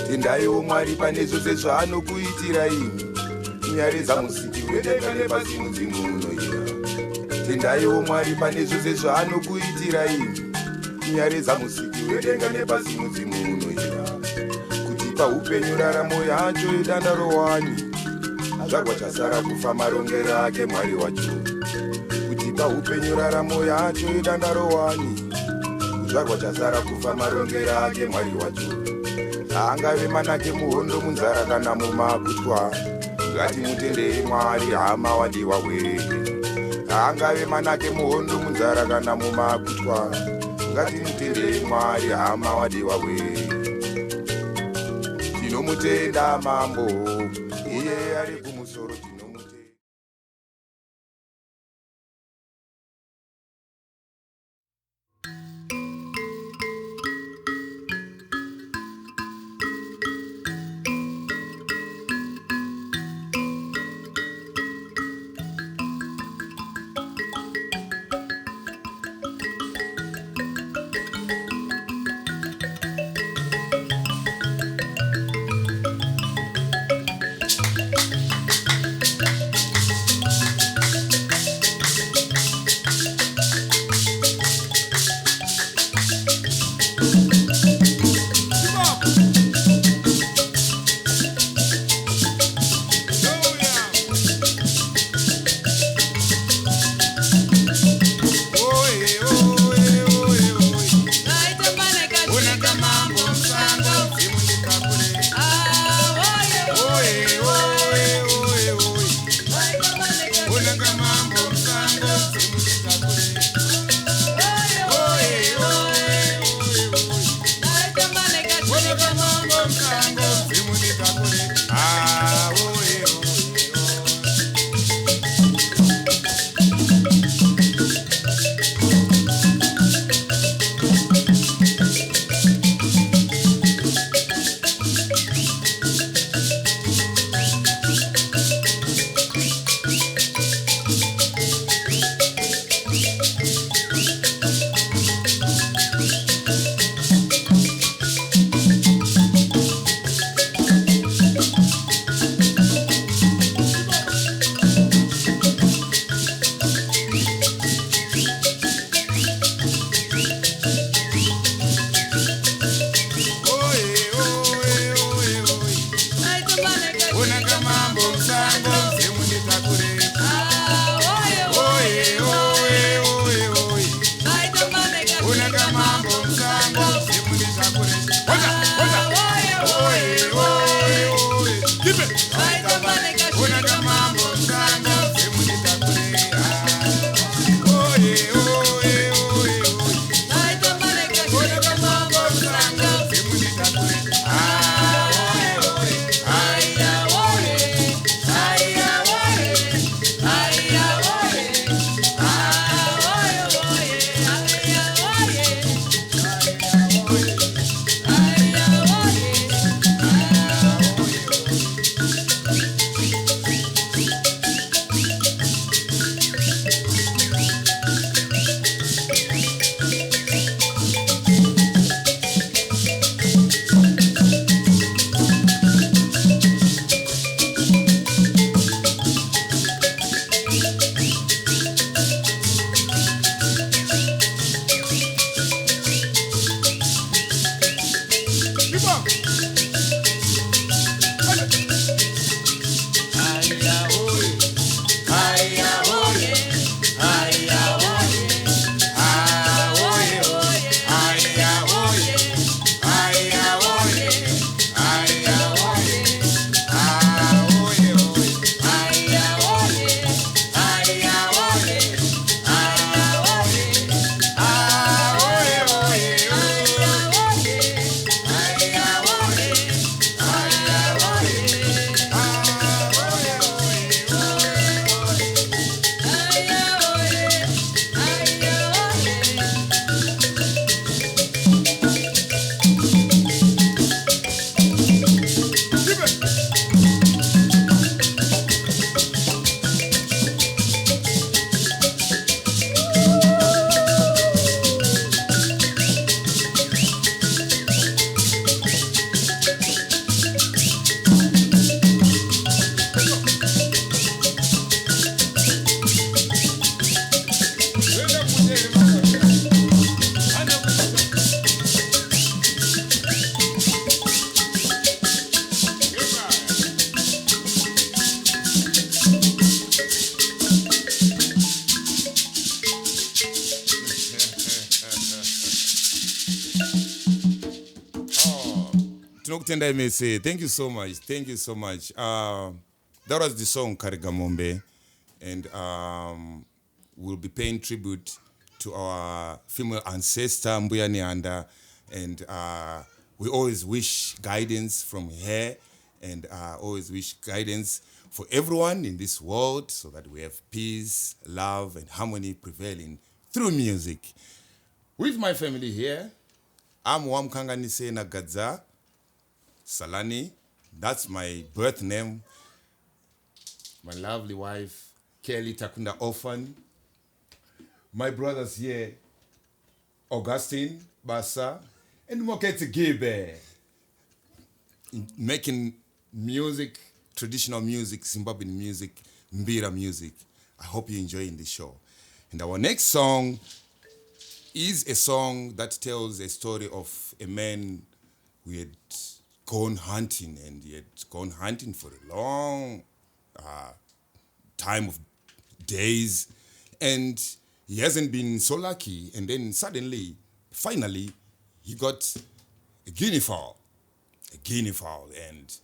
tendaiwo Mwari pane zvose zvaanokuitira imi. Nyare dzamusiki wedenga nepasi mudzimu unoyera. Tendaiwo Mwari pane zvose zvaanokuitira imi. Nyare dzamusiki wedenga nepasi mudzimu unoyera. Kutipa upenyu raramo yacho yedandarohwani. Zvagwa chasara kufa marongero ake Mwari wacho. Kutipa upenyu raramo yacho yedandarohwani. Zvagwa chasara kufa marongero ake Mwari wacho. Angave manake muhondo munzara kana mumakutwa. Ngatimutendei Mwari hama wadiwa we. Angave manake muhondo munzara kana mumakutwa. Ngatimutendei Mwari hama wadiwa we. Tinomutenda mambo, iye ari kumusoro tinomutenda. Ndinokutendai mese. Thank you so much. Thank you so much. That was the song Karigamombe, and we'll be paying tribute to our female ancestor Mbuya Nyanda, and we always wish guidance from her, and always wish guidance for everyone in this world, so that we have peace, love, and harmony prevailing through music. With my family here, I'm Wamkanganise Nagadza Salani. That's my birth name. My lovely wife, Kelly Takunda Orphan. My brothers here, Augustine Basa and Mokete Gibe, making music, traditional music, Zimbabwean music, Mbira music. I hope you're enjoying the show. And our next song is a song that tells a story of a man who had gone hunting, and he had gone hunting for a long time of days, and he hasn't been so lucky, and then suddenly, finally, he got a guinea fowl, and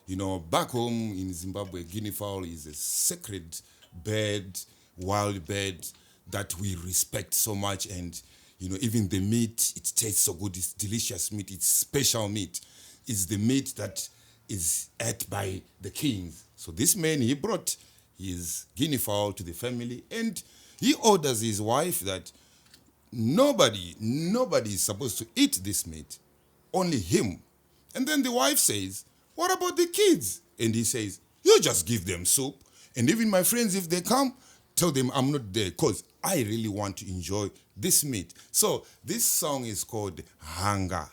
you know, back home in Zimbabwe, guinea fowl is a sacred bird, wild bird that we respect so much, and you know, even the meat, it tastes so good. It's delicious meat. It's special meat. It's the meat that is ate by the kings. So this man, he brought his guinea fowl to the family, and he orders his wife that nobody is supposed to eat this meat, only him. And then the wife says, what about the kids? And he says, you just give them soup. And even my friends, if they come, tell them I'm not there, because I really want to enjoy this meat. So this song is called Hunger.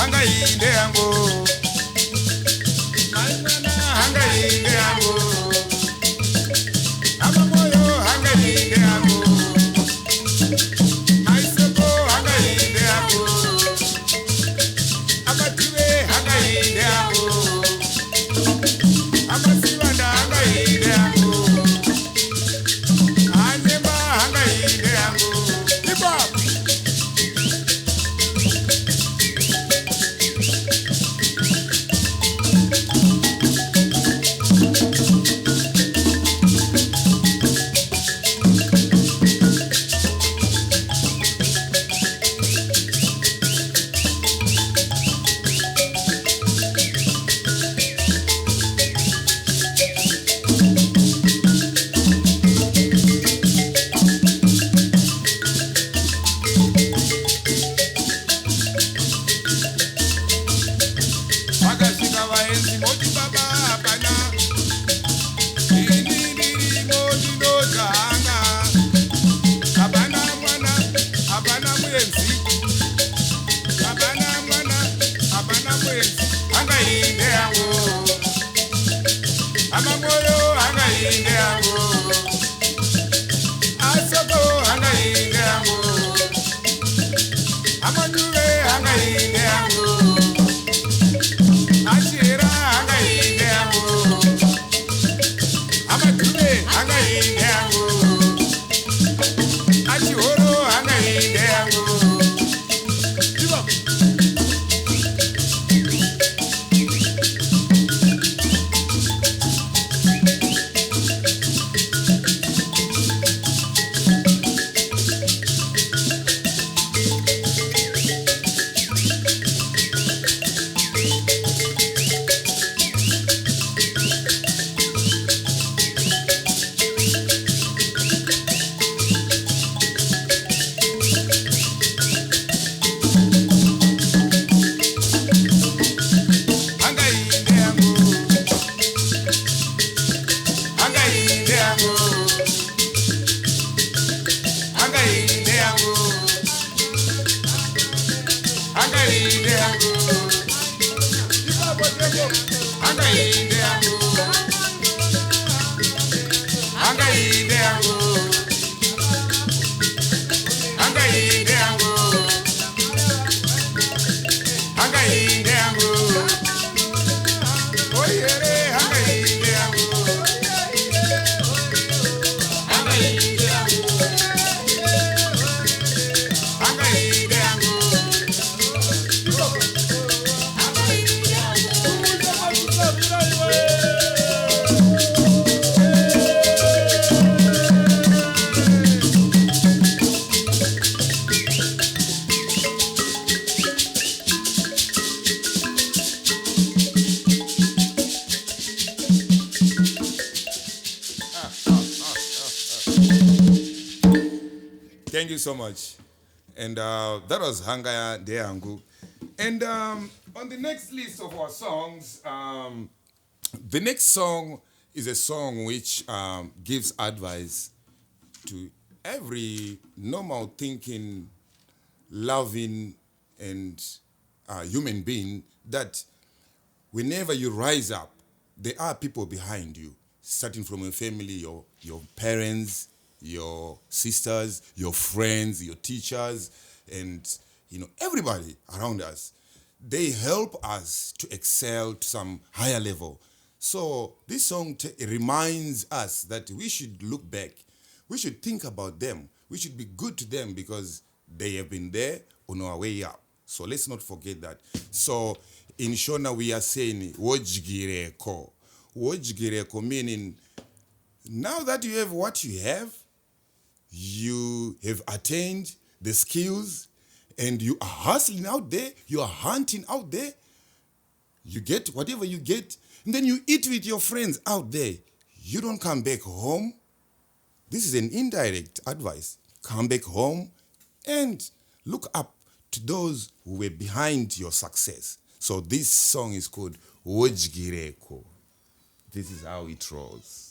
Hanga inde yangu angainde yangu angainde yangu angainde yangu angainde yangu angainde yangu oyere angainde yangu angainde yangu angainde yangu Thank you so much. And that was Hangaya Deangu. And on the next list of our songs, the next song is a song which gives advice to every normal thinking, loving, and human being that whenever you rise up, there are people behind you, starting from your family, your parents, your sisters, your friends, your teachers, and everybody around us. They help us to excel to some higher level. So this song reminds us that we should look back. We should think about them. We should be good to them because they have been there on our way up. So let's not forget that. So in Shona we are saying wojgireko. Wojgireko meaning now that you have what you have attained the skills and you are hustling out there, you are hunting out there, you get whatever you get, and then you eat with your friends out there. You don't come back home. This is an indirect advice. Come back home and look up to those who were behind your success. So this song is called Wojgireko. This is how it rolls.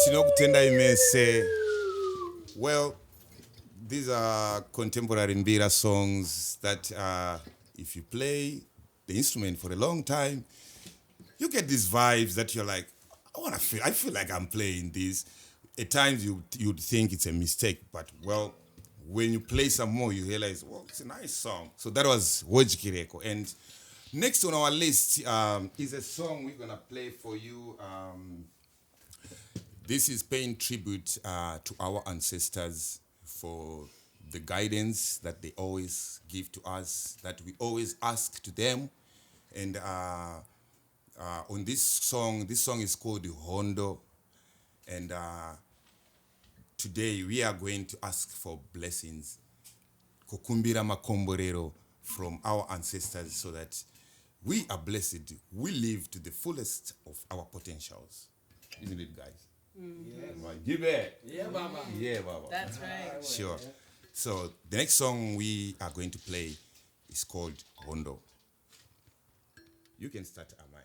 tinokutendai mese. Well, these are contemporary Mbira songs that if you play the instrument for a long time, you get these vibes that you're like, I feel like I'm playing this. At times you'd think it's a mistake, but well, when you play some more, you realize, well, it's a nice song. So that was Wojkireko. And next on our list is a song we're gonna play for you. This is paying tribute to our ancestors for the guidance that they always give to us, that we always ask to them. And on this song is called Hondo. And today we are going to ask for blessings, Kokumbira Makomborero, from our ancestors so that we are blessed, we live to the fullest of our potentials. Isn't it, guys? Give it. Yeah, Baba. Yeah, Baba. That's right. Sure. So the next song we are going to play is called Hondo. You can start, Amai.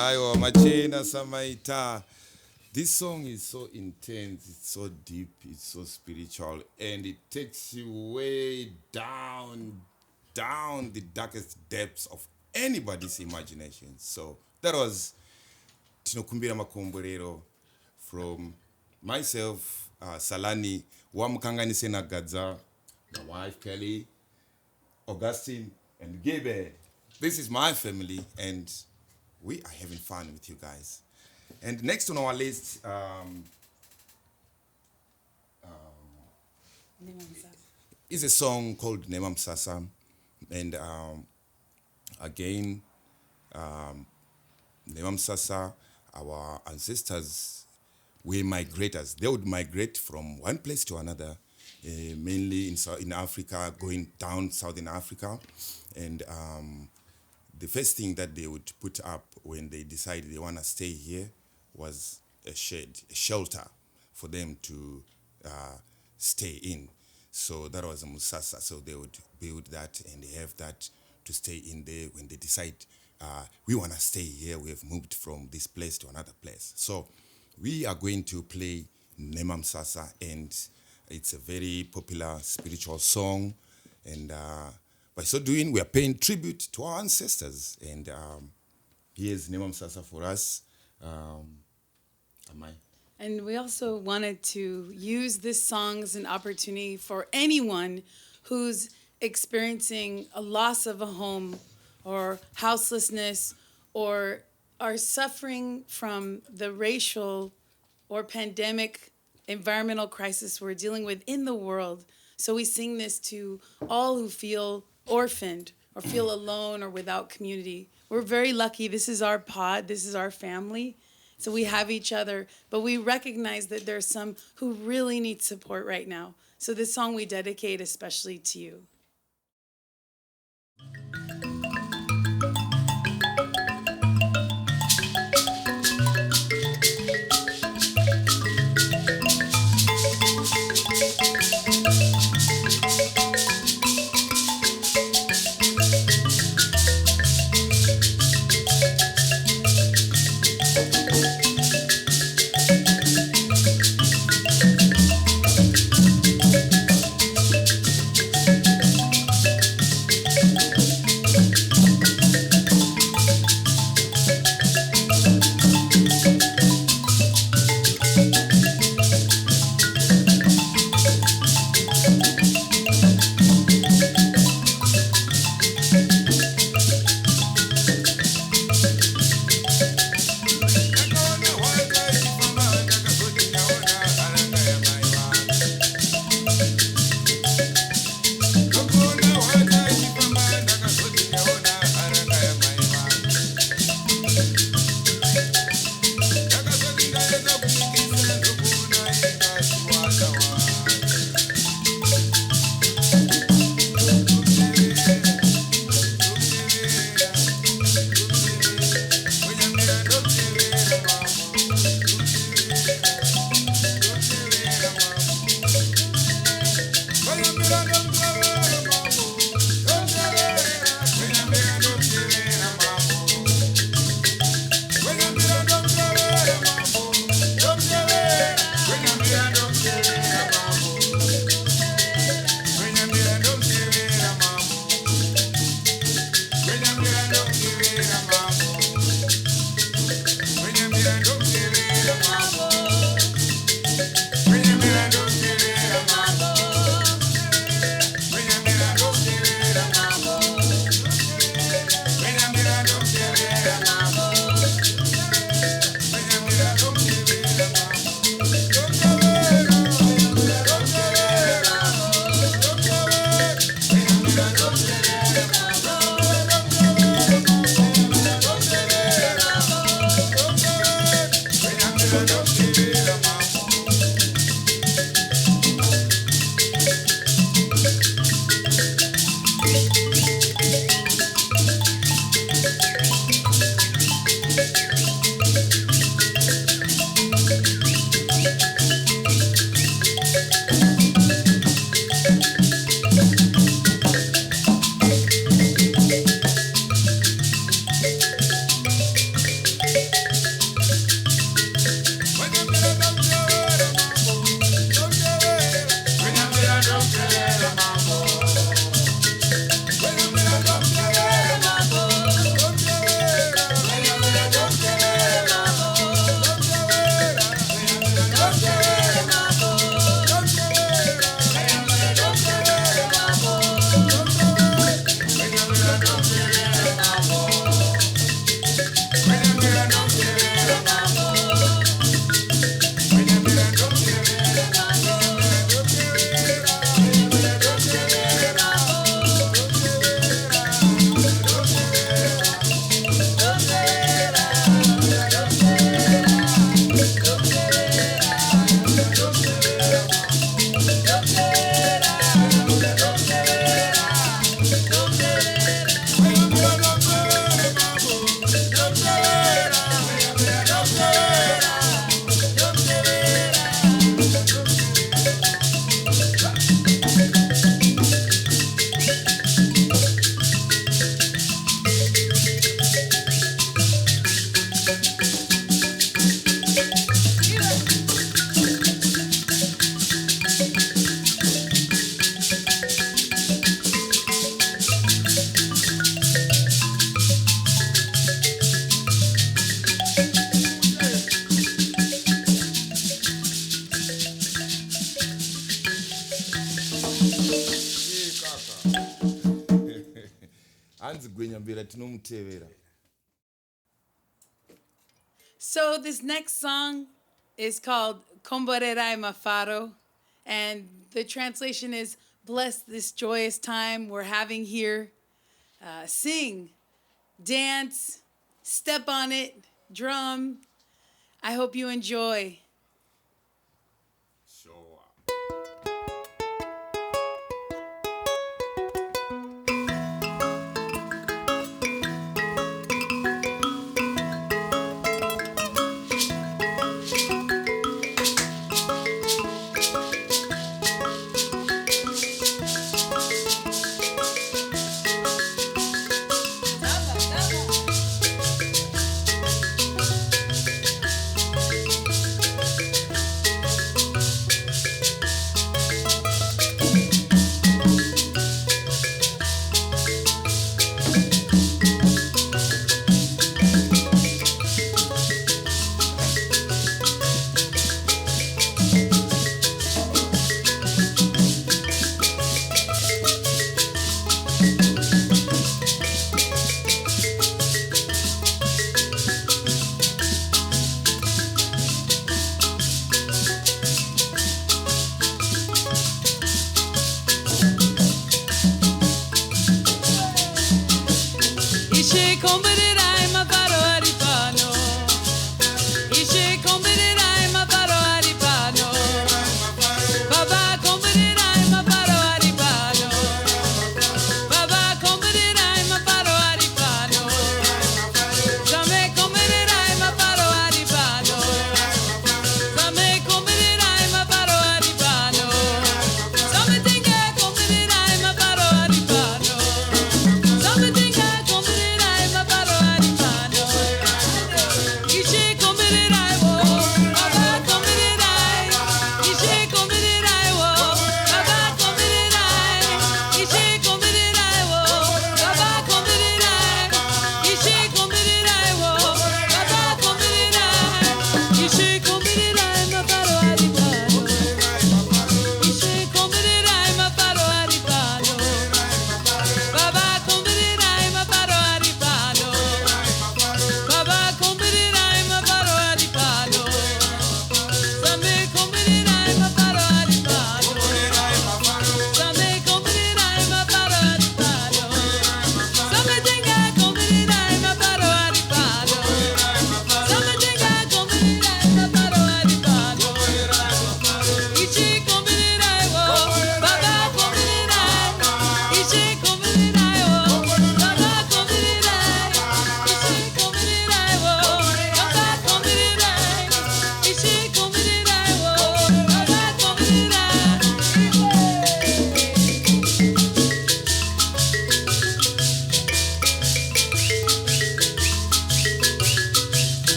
Aiwa, Machina Samaita. This song is so intense, it's so deep, it's so spiritual, and it takes you way down the darkest depths of anybody's imagination. So that was Tinokumbira Makomborero from myself, Salani, Wamukanganise Nagadza, my wife Kelly, Augustine, and Gabe. This is my family, and we are having fun with you guys. And next on our list is a song called Nemam Sasa. And again, Nemam Sasa, our ancestors were migrators. They would migrate from one place to another, mainly in Africa, going down Southern Africa. And the first thing that they would put up when they decided they want to stay here was a shed, a shelter for them to stay in. So that was a Musasa. So they would build that and they have that to stay in there when they decide we want to stay here. We have moved from this place to another place. So we are going to play Nemam Sasa, and it's a very popular spiritual song. And by so doing, we are paying tribute to our ancestors. And here's Nemam Sasa for us. And we also wanted to use this song as an opportunity for anyone who's experiencing a loss of a home or houselessness or are suffering from the racial or pandemic environmental crisis we're dealing with in the world. So we sing this to all who feel orphaned or feel alone or without community. We're very lucky. This is our pod. This is our family. So we have each other, but we recognize that there's some who really need support right now. So this song we dedicate especially to you. chigwenyambira tinomutevera. So this next song is called Komborerai Mafaro, and the translation is bless this joyous time we're having here. Sing, dance, step on it, drum. I hope you enjoy.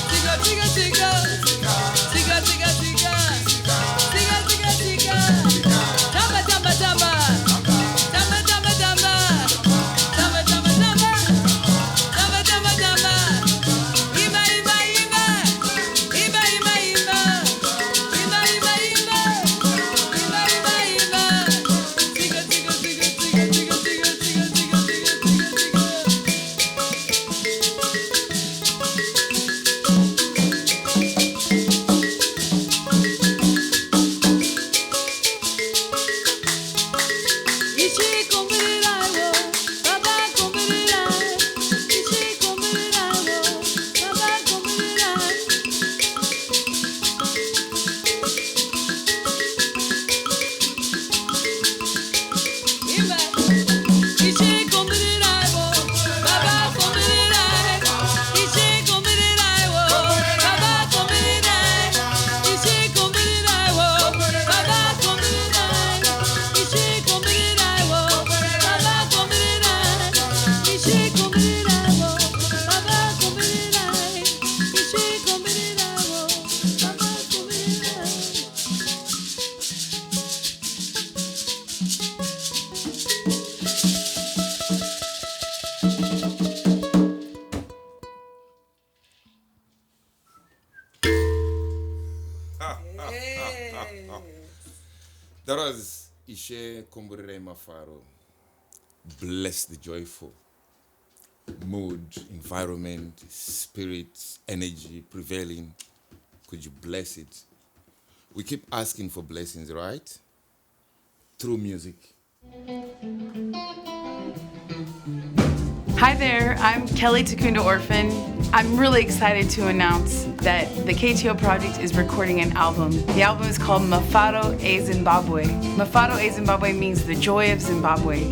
Tiga, tiga, tiga, tiga, tiga, tiga, tiga, tiga, Yes. That was Ishe Komburire Mafaro. Bless the joyful mood, environment, spirit, energy prevailing. Could you bless it? We keep asking for blessings, right? Through music. Hi there, I'm Kelly Takunda Orphan. I'm really excited to announce that the KTO Project is recording an album. The album is called Mafado e Zimbabwe. Mafado e Zimbabwe means the joy of Zimbabwe.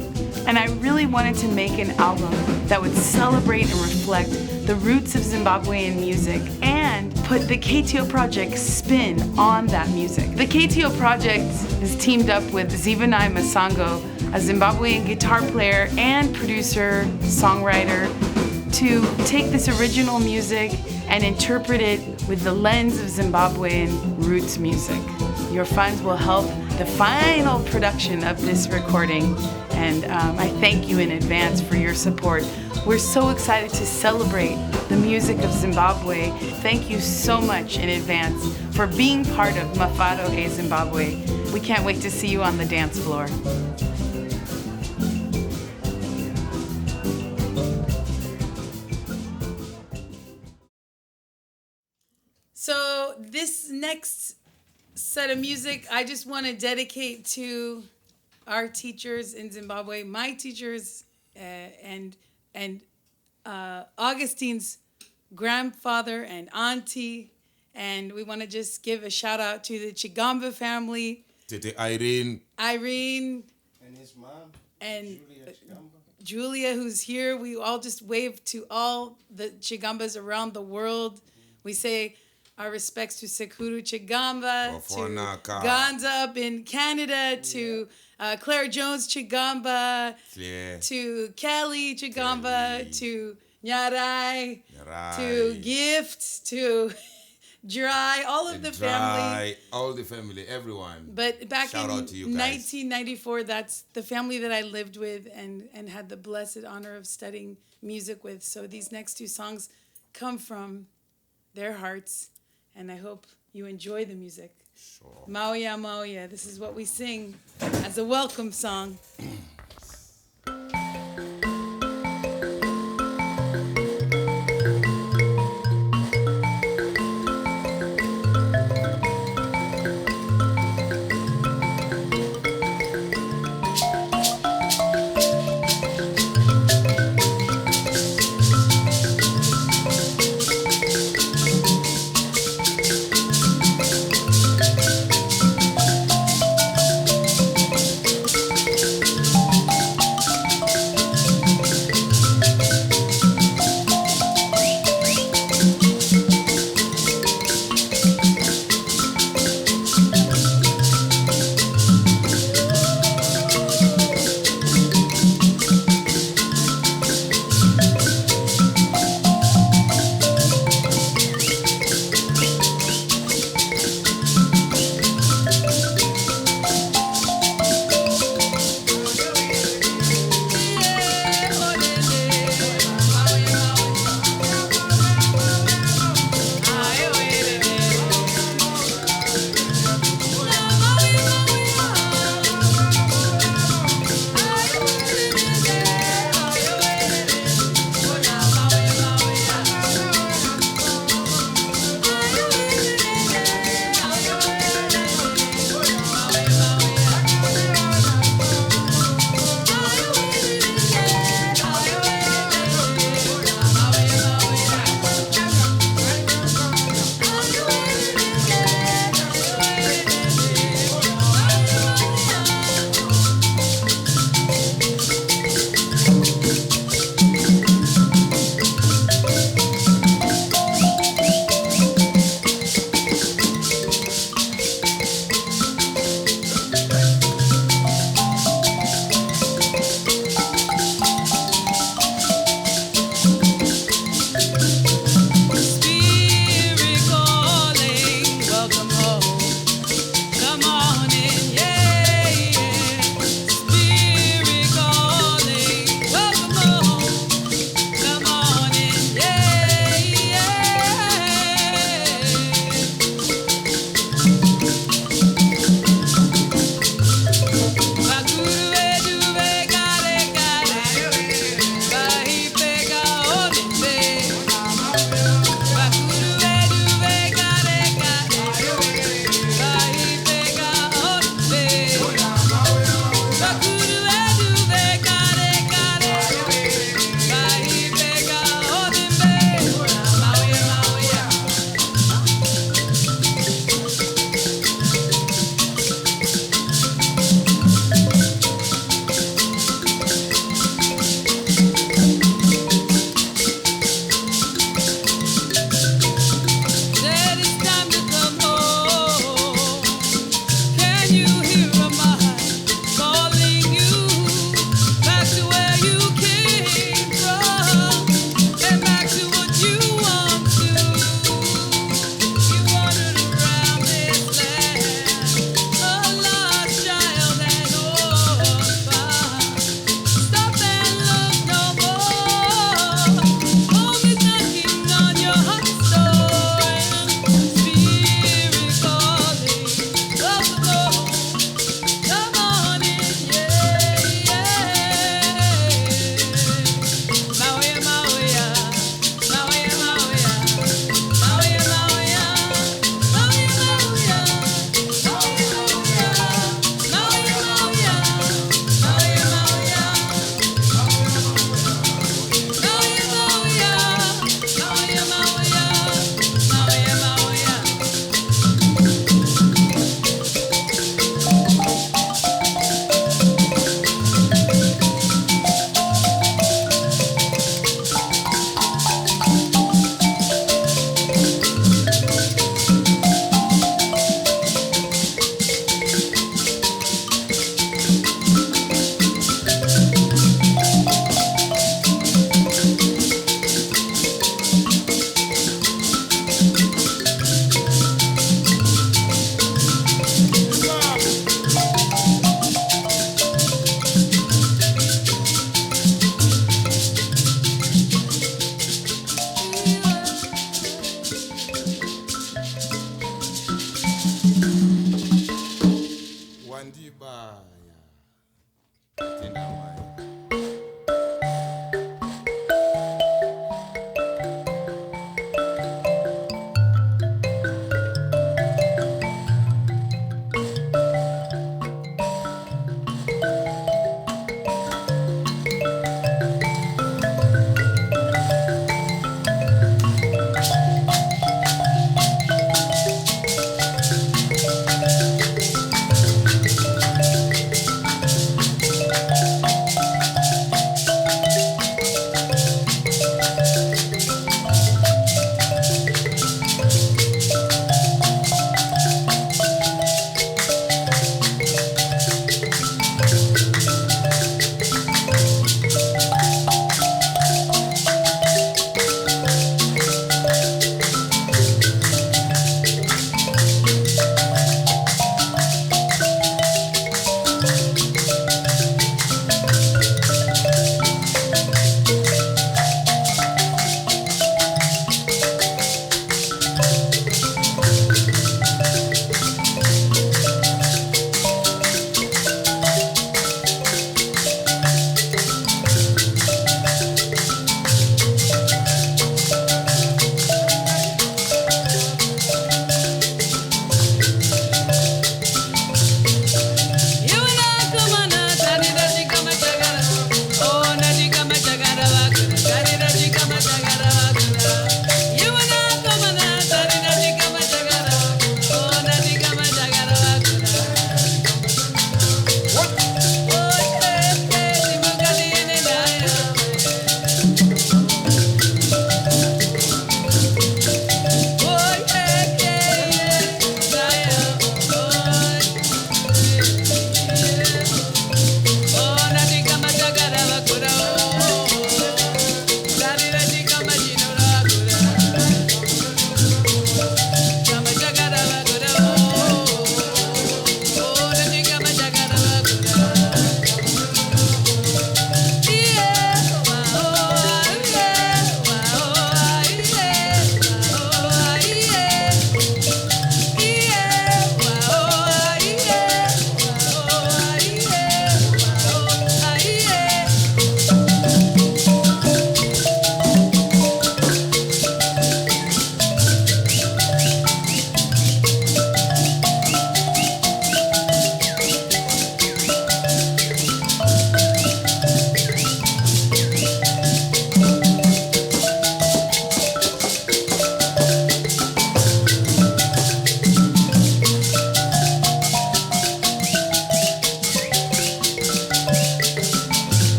And I really wanted to make an album that would celebrate and reflect the roots of Zimbabwean music and put the KTO Project spin on that music. The KTO Project is teamed up with Zivanai Masango, a Zimbabwean guitar player and producer, songwriter, to take this original music and interpret it with the lens of Zimbabwean roots music. Your funds will help the final production of this recording, and I thank you in advance for your support. We're so excited to celebrate the music of Zimbabwe. Thank you so much in advance for being part of Mafado e Zimbabwe. We can't wait to see you on the dance floor. So this next set of music, I just want to dedicate to our teachers in Zimbabwe, my teachers, and Augustine's grandfather and auntie. And we want to just give a shout out to the Chigamba family. Tete Irene. Irene. And his mom. And Julia Chigamba. Julia, who's here. We all just wave to all the Chigambas around the world. We say our respects to Sekuru Chigamba, to Ganza up in Canada, to Claire Jones Chigamba, to Kelly Chigamba, to Nyarai, to Gift, to Dry, all of the family. All the family, everyone. But back Shout in out to you guys. 1994, that's the family that I lived with and had the blessed honor of studying music with. So these next two songs come from their hearts, and I hope you enjoy the music. Sure. Mauya, Mauya. This is what we sing as a welcome song.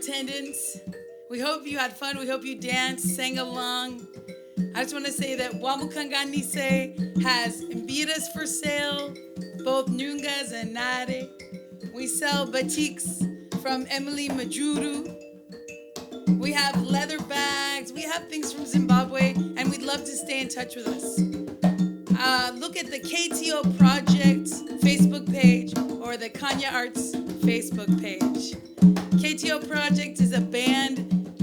attendance. We hope you had fun. We hope you danced, sang along. I just want to say that Wamukanganise has Mbiras for sale, both Nungas and Nare. We sell batiks from Emily Majuru. We have leather bags. We have things from Zimbabwe, and we'd love to stay in touch with us. Look at the KTO Project Facebook page or the Kanya Arts Facebook page. KTO Project is a band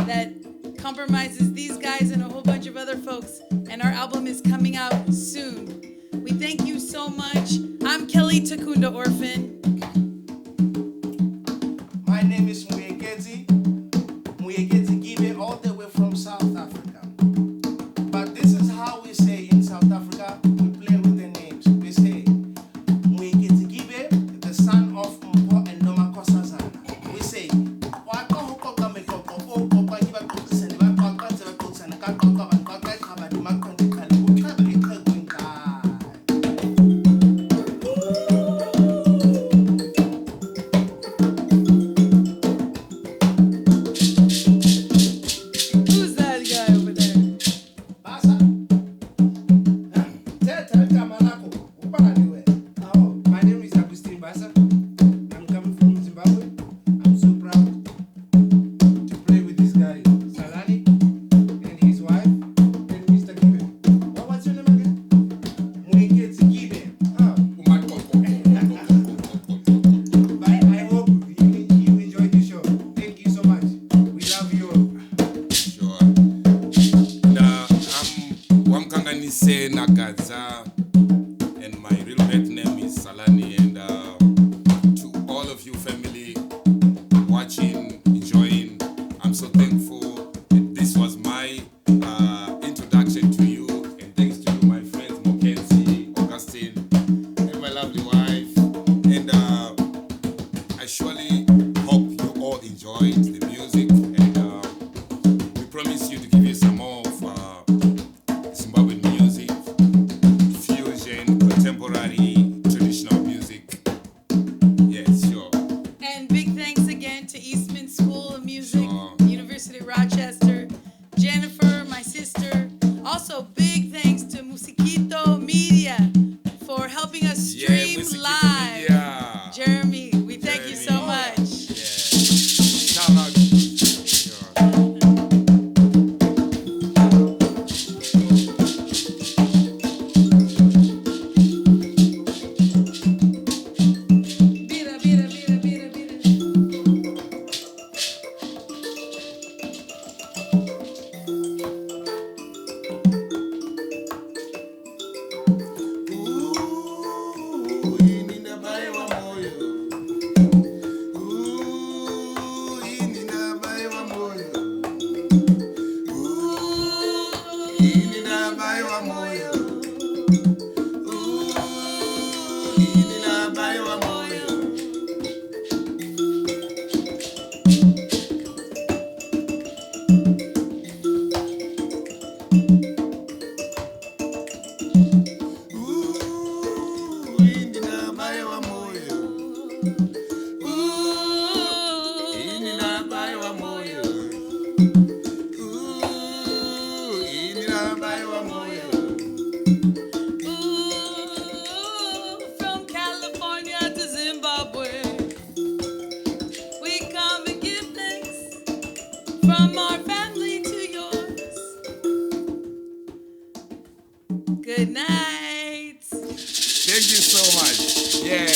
that compromises these guys and a whole bunch of other folks, and our album is coming out soon. We thank you so much. I'm Kelly Takunda Orphan. My name is Muyekezi Gibe, all the way from South Africa. But this is how we say in South Africa, we play with the names. We say Muyekezi Gibe, the son of Mpo and Noma Kosazana. We say Wako Hoko Kamekoko, O Papa Giba Kusen, Waka Kusen, Kaka and Kaka Kabadi Makonti Kali, Kabadi Kagunka. Who's that guy over there? Basa. Tete Kamanako. Upalaniwe. Oh, my name is Agustin Basa. I'm coming from Zimbabwe. I'm so proud to play with this guy, Salani, and his wife, and Mr. Gibe. What's your name again? Mwiketsi Gibe. Oh. But I hope you enjoy the show. Thank you so much. We love you all. Sure. Now, I'm Wamkanganise Nakaza, and my real birth name is Salani. And to all of you family watching, enjoying, I'm so thankful. This was my introduction to you, and thanks to you, my friends Mackenzie, Augustine, and my lovely wife. And I surely hope you all enjoyed the music, and we promise you to give you some more of Zimbabwean music, fusion, contemporary, traditional music. Yes, sure. And big thanks again to Eastman School of Music, Sure. University of Rochester, Jennifer, my sister. Also, big thanks to Musiquito Media for helping us stream Musiquito live. Media. Jeremy, we thank you so Jeremy. much. Yeah. Shout out. Sure. Bira, bira, bira, bira, bira. From California to Zimbabwe, we come and give thanks from our family to yours. Good night. Thank you so much. Yeah.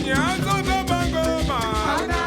Nyanza da bango ma.